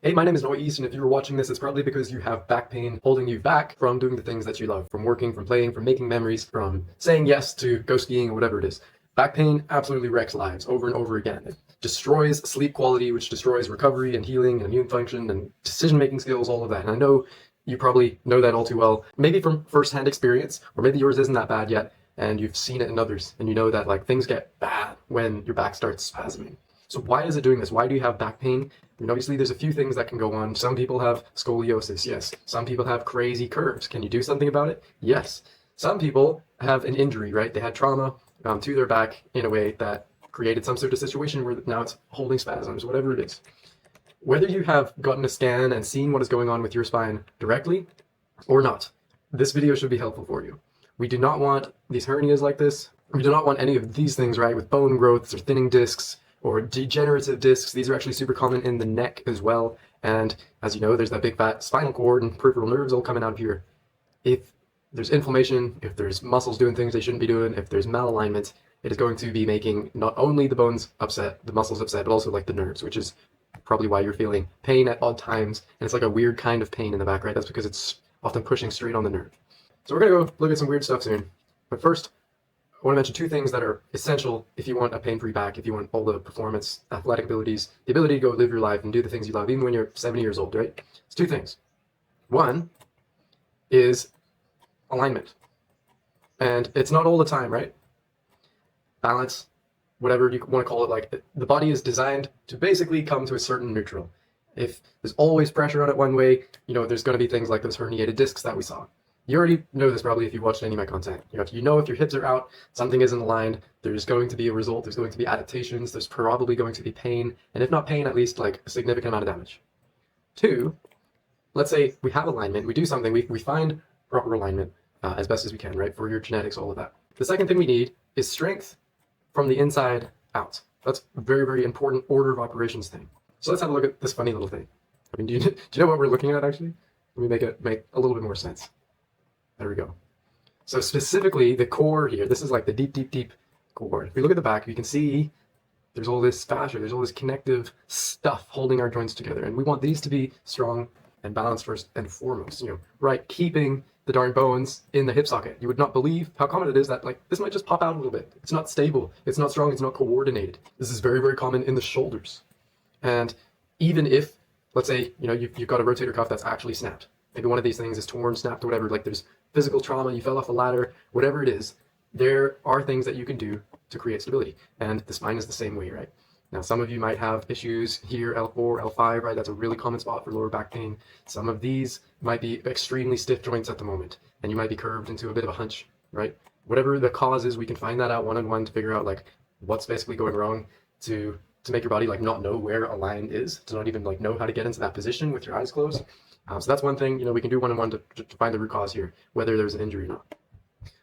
Hey, my name is Noise, and if you're watching this, it's probably because you have back pain holding you back from doing the things that you love, from working, from playing, from making memories, from saying yes to go skiing or whatever it is. Back pain absolutely wrecks lives over and over again. It destroys sleep quality, which destroys recovery and healing and immune function and decision-making skills, all of that. And I know you probably know that all too well, maybe from first-hand experience, or maybe yours isn't that bad yet, and you've seen it in others, and you know that like things get bad when your back starts spasming. So why is it doing this? Why do you have back pain? I mean, obviously, there's a few things that can go on. Some people have scoliosis, yes. Some people have crazy curves. Can you do something about it? Yes. Some people have an injury, right? They had trauma to their back in a way that created some sort of situation where now it's holding spasms, whatever it is. Whether you have gotten a scan and seen what is going on with your spine directly or not, this video should be helpful for you. We do not want these hernias like this. We do not want any of these things, right, with bone growths or thinning discs or degenerative discs. These are actually super common in the neck as well. And as you know, there's that big fat spinal cord and peripheral nerves all coming out of here. If there's inflammation, if there's muscles doing things they shouldn't be doing, if there's malalignment, it is going to be making not only the bones upset, the muscles upset, but also like the nerves, which is probably why you're feeling pain at odd times. And it's like a weird kind of pain in the back, right? That's because it's often pushing straight on the nerve. So we're gonna go look at some weird stuff soon. But first, I want to mention two things that are essential if you want a pain-free back, if you want all the performance, athletic abilities, the ability to go live your life and do the things you love, even when you're 70 years old, right? It's two things. One is alignment. And it's not all the time, right? Balance, whatever you want to call it, like the body is designed to basically come to a certain neutral. If there's always pressure on it one way, you know, there's going to be things like those herniated discs that we saw. You already know this probably if you've watched any of my content. You know if your hips are out, something isn't aligned, there's going to be a result, there's going to be adaptations, there's probably going to be pain, and if not pain, at least like a significant amount of damage. Two, let's say we have alignment, we do something, we find proper alignment as best as we can, right, for your genetics, all of that. The second thing we need is strength from the inside out. That's a very, very important order of operations thing. So let's have a look at this funny little thing. I mean, do you know what we're looking at actually? Let me make it make a little bit more sense. There we go. So specifically the core here, this is like the deep, deep, deep core. If we look at the back, you can see there's all this fascia, there's all this connective stuff holding our joints together. And we want these to be strong and balanced first and foremost, right? Keeping the darn bones in the hip socket. You would not believe how common it is that like this might just pop out a little bit. It's not stable, it's not strong, it's not coordinated. This is very, very common in the shoulders. And even if, let's say, you've got a rotator cuff that's actually snapped. Maybe one of these things is torn, snapped, or whatever, like there's physical trauma, you fell off a ladder, whatever it is, there are things that you can do to create stability. And the spine is the same way, right? Now, some of you might have issues here, L4, L5, right? That's a really common spot for lower back pain. Some of these might be extremely stiff joints at the moment, and you might be curved into a bit of a hunch, right? Whatever the cause is, we can find that out one-on-one to figure out like what's basically going wrong to make your body like not know where a line is, to not even like know how to get into that position with your eyes closed. So that's one thing, we can do one-on-one to find the root cause here, whether there's an injury or not.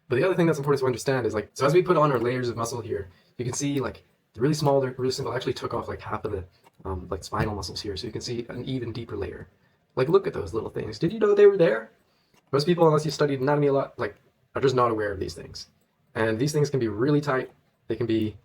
But the other thing that's important to understand is like, so as we put on our layers of muscle here, you can see like they're really small, they're really simple. I actually took off like half of the like spinal muscles here, so you can see an even deeper layer. Like look at those little things. Did you know they were there? Most people, unless you studied anatomy a lot, like are just not aware of these things. And these things can be really tight. They can be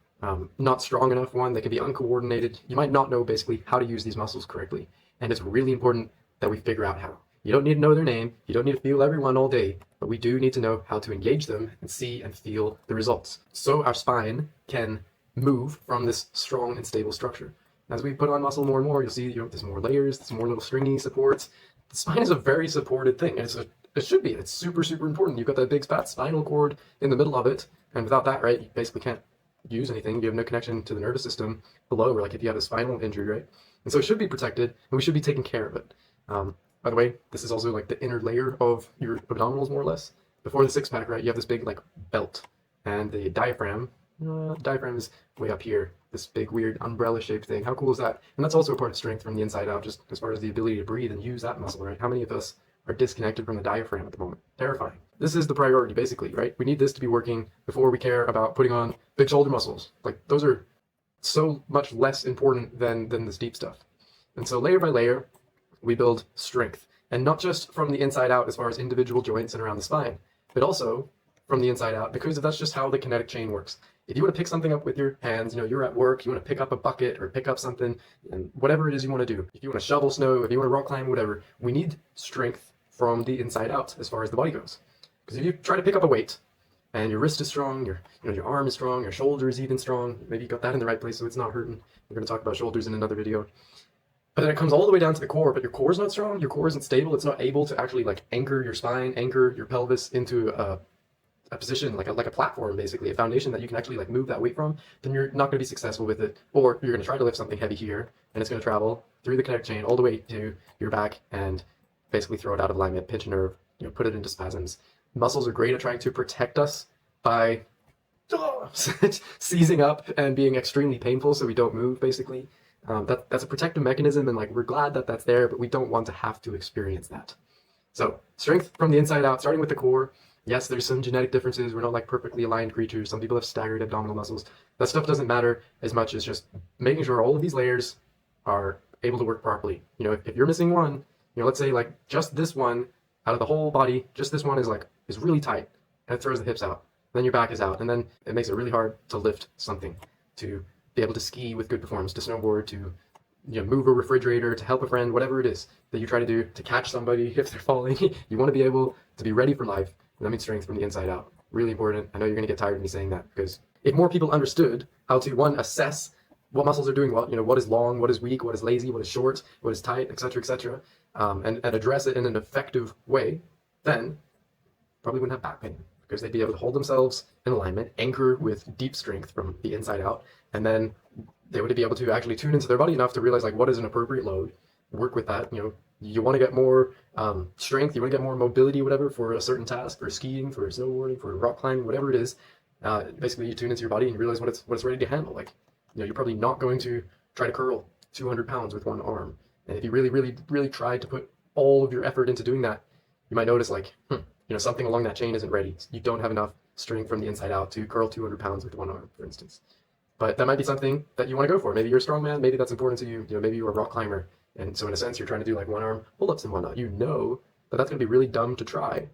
not strong enough, they can be uncoordinated. You might not know basically how to use these muscles correctly. And it's really important that we figure out how. You don't need to know their name, you don't need to feel every one all day, but we do need to know how to engage them and see and feel the results. So our spine can move from this strong and stable structure. As we put on muscle more and more, you'll see there's more layers, there's more little stringy supports. The spine is a very supported thing, and it should be. It's super, super important. You've got that big fat spinal cord in the middle of it, and without that, right, you basically can't use anything. You have no connection to the nervous system below, or like if you have a spinal injury, right? And so it should be protected, and we should be taking care of it. By the way, this is also like the inner layer of your abdominals, more or less. Before the six-pack, right, you have this big like belt, and the diaphragm is way up here, this big weird umbrella-shaped thing. How cool is that? And that's also a part of strength from the inside out, just as far as the ability to breathe and use that muscle, right? How many of us are disconnected from the diaphragm at the moment? Terrifying. This is the priority, basically, right? We need this to be working before we care about putting on big shoulder muscles. Like, those are so much less important than this deep stuff. And so layer by layer, we build strength. And not just from the inside out as far as individual joints and around the spine, but also from the inside out, because that's just how the kinetic chain works. If you want to pick something up with your hands, you're at work, you want to pick up a bucket or pick up something, and whatever it is you want to do. If you want to shovel snow, if you want to rock climb, whatever, we need strength from the inside out as far as the body goes. Because if you try to pick up a weight and your wrist is strong, your arm is strong, your shoulder is even strong, maybe you got that in the right place so it's not hurting. We're going to talk about shoulders in another video. But then it comes all the way down to the core, but your core is not strong, your core isn't stable, it's not able to actually like anchor your spine, anchor your pelvis into a position, like a platform, basically, a foundation that you can actually like move that weight from, then you're not going to be successful with it. Or you're going to try to lift something heavy here, and it's going to travel through the connect chain all the way to your back and basically throw it out of alignment, pinch a nerve, put it into spasms. Muscles are great at trying to protect us by seizing up and being extremely painful so we don't move, basically. That's a protective mechanism, and like we're glad that that's there, but we don't want to have to experience that. So strength from the inside out, starting with the core. Yes, there's some genetic differences. We're not like perfectly aligned creatures. Some people have staggered abdominal muscles. That stuff doesn't matter as much as just making sure all of these layers are able to work properly. If you're missing one, let's say like just this one out of the whole body, just this one is really tight and it throws the hips out. Then your back is out, and then it makes it really hard to lift something, to be able to ski with good performance, to snowboard, to move a refrigerator, to help a friend, whatever it is that you try to do, to catch somebody if they're falling. You want to be able to be ready for life. And that means strength from the inside out. Really important. I know you're going to get tired of me saying that, because if more people understood how to, one, assess what muscles are doing what, what is long, what is weak, what is lazy, what is short, what is tight, etc., and address it in an effective way, then probably wouldn't have back pain, because they'd be able to hold themselves in alignment, anchor with deep strength from the inside out, and then they would be able to actually tune into their body enough to realize like what is an appropriate load, work with that. You want to get more strength, you want to get more mobility, whatever, for a certain task, for skiing, for snowboarding, for rock climbing, whatever it is. Basically, you tune into your body and you realize what it's ready to handle. Like, you're probably not going to try to curl 200 pounds with one arm. And if you really, really, really tried to put all of your effort into doing that, you might notice like, something along that chain isn't ready. You don't have enough strength from the inside out to curl 200 pounds with one arm, for instance. But that might be something that you want to go for. Maybe you're a strong man. Maybe that's important to you. Maybe you're a rock climber. And so in a sense, you're trying to do like one arm pull-ups and whatnot. You know that that's going to be really dumb to try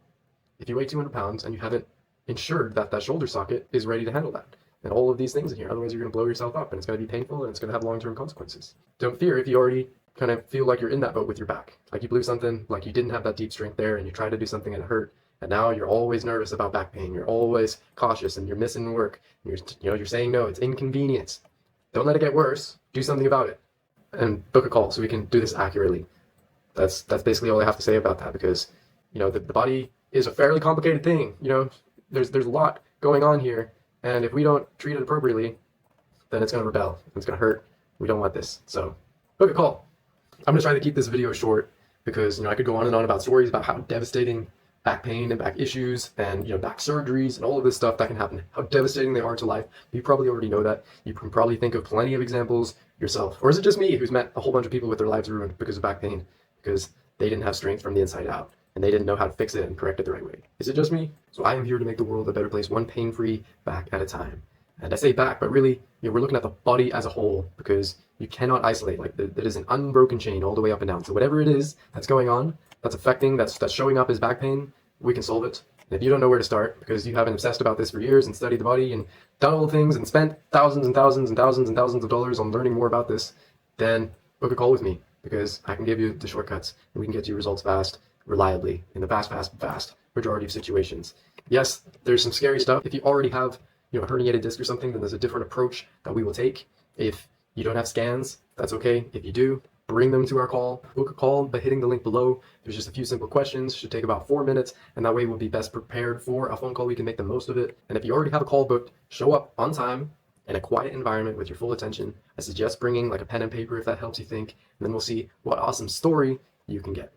if you weigh 200 pounds and you haven't ensured that that shoulder socket is ready to handle that. And all of these things in here. Otherwise, you're going to blow yourself up and it's going to be painful and it's going to have long-term consequences. Don't fear if you already kind of feel like you're in that boat with your back. Like you blew something, like you didn't have that deep strength there and you tried to do something and it hurt. And now you're always nervous about back pain. You're always cautious and you're missing work. You're saying no, it's inconvenience. Don't let it get worse. Do something about it. And book a call so we can do this accurately. That's basically all I have to say about that, because the body is a fairly complicated thing. There's a lot going on here, and if we don't treat it appropriately, then it's going to rebel. It's going to hurt. We don't want this. So book a call. I'm going to try to keep this video short because I could go on and on about stories about how devastating back pain and back issues and back surgeries and all of this stuff that can happen, how devastating they are to life. You probably already know that. You can probably think of plenty of examples yourself. Or is it just me who's met a whole bunch of people with their lives ruined because of back pain, because they didn't have strength from the inside out and they didn't know how to fix it and correct it the right way? Is it just me? So I am here to make the world a better place, one pain-free back at a time. And I say back, but really we're looking at the body as a whole, because you cannot isolate. Like that is an unbroken chain all the way up and down. So whatever it is that's going on, that's affecting, that's showing up as back pain, we can solve it. And if you don't know where to start because you haven't obsessed about this for years and studied the body and done all the things and spent thousands and thousands and thousands and thousands of dollars on learning more about this, then book a call with me, because I can give you the shortcuts and we can get you results fast, reliably, in the vast majority of situations. Yes, there's some scary stuff. If you already have a herniated disc or something, then there's a different approach that we will take. If you don't have scans, that's okay. If you do, bring them to our call. Book a call by hitting the link below. There's just a few simple questions, should take about 4 minutes, and that way we'll be best prepared for a phone call. We can make the most of it. And if you already have a call booked, show up on time in a quiet environment with your full attention. I suggest bringing like a pen and paper if that helps you think, and then we'll see what awesome story you can get.